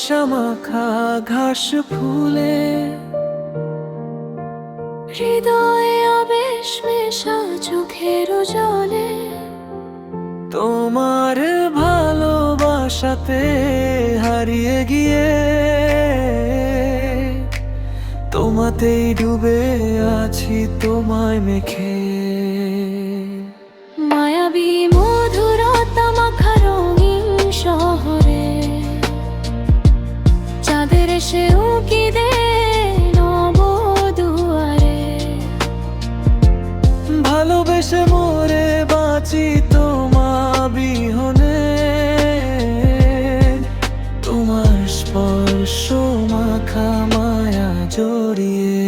নেশা মাখা ঘাস ফুলে, হৃদয়ে আবেশ মেশা চোখের জলে। তোমার ভালোবাসাতে হারিয়ে গিয়ে তোমাতেই ডুবে আছি তোমায় মেখে। মায়াবী মধুরতা মাখা রঙিন শহরে, চাঁদের এসে উঁকি দে নব দুয়ারে। ভালোবেসে মরে বাঁচি তোমা বিহনে, তোমার স্পর্শ মাখা মায়া জড়িয়ে।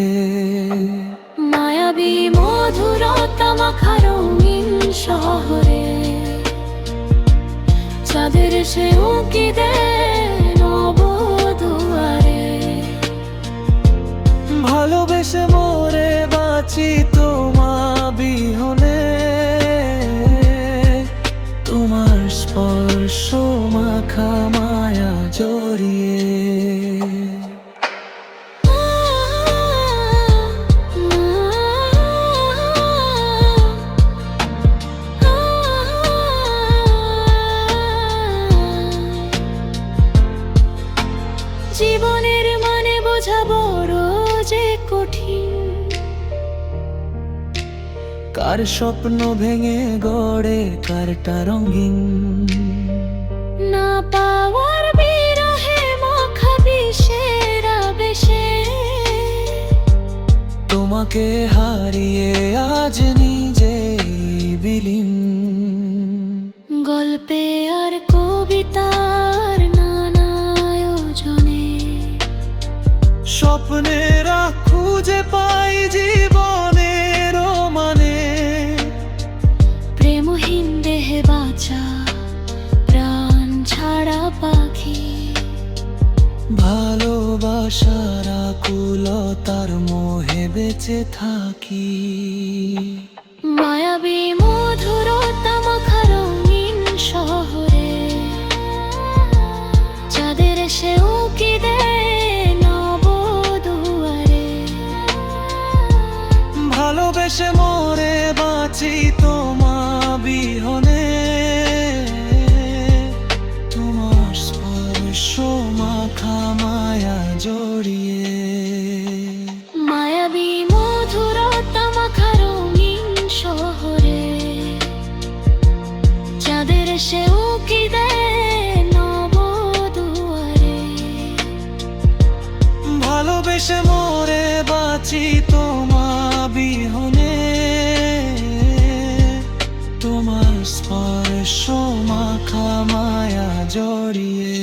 মায়াবী মধুরতা মাখা রঙিন শহরে, চাঁদের এসে উঁকি দে নব দুয়ারে। ভালোবেসে মরে বাঁচি তোমা বিহনে, তোমার স্পর্শ মাখা মায়া জড়িয়ে। জীবনের মানে বোঝা বড় যে কঠিন, কার স্বপ্ন ভেঙে গড়ে কারটা রঙিন। না পাওয়ার বিরহে মাখা বিষের আবেশে। তোমাকে হারিয়ে আজ নিজেই বিলীন। গল্পে আর কবিতার নানা আয়োজনে, স্বপ্নেরা খুঁজে পাই জীবনের মানে। প্রেমহীন দেহে বাঁচা প্রাণ ছাড়া পাখি, ভালোবাসার আকুলতার মোহে বেঁচে থাকি। মায়াবী মধুরতা মাখা রঙিন শহরে, চাঁদের এসে উঁকি দে নব দুয়ারে। ভালোবেসে মরে বাঁচি তোমা বিহনে, তোমার স্পর্শ মাখা মায়া জড়িয়ে। মায়াবী মধুরতা মাখা রঙিন শহরে, চাঁদের এসে উঁকি দে নব দুয়ারে। ভালোবেসে মরে বাঁচি তোমা বিহনে, তোমার স্পর্শ মাখা মায়া জড়িয়ে।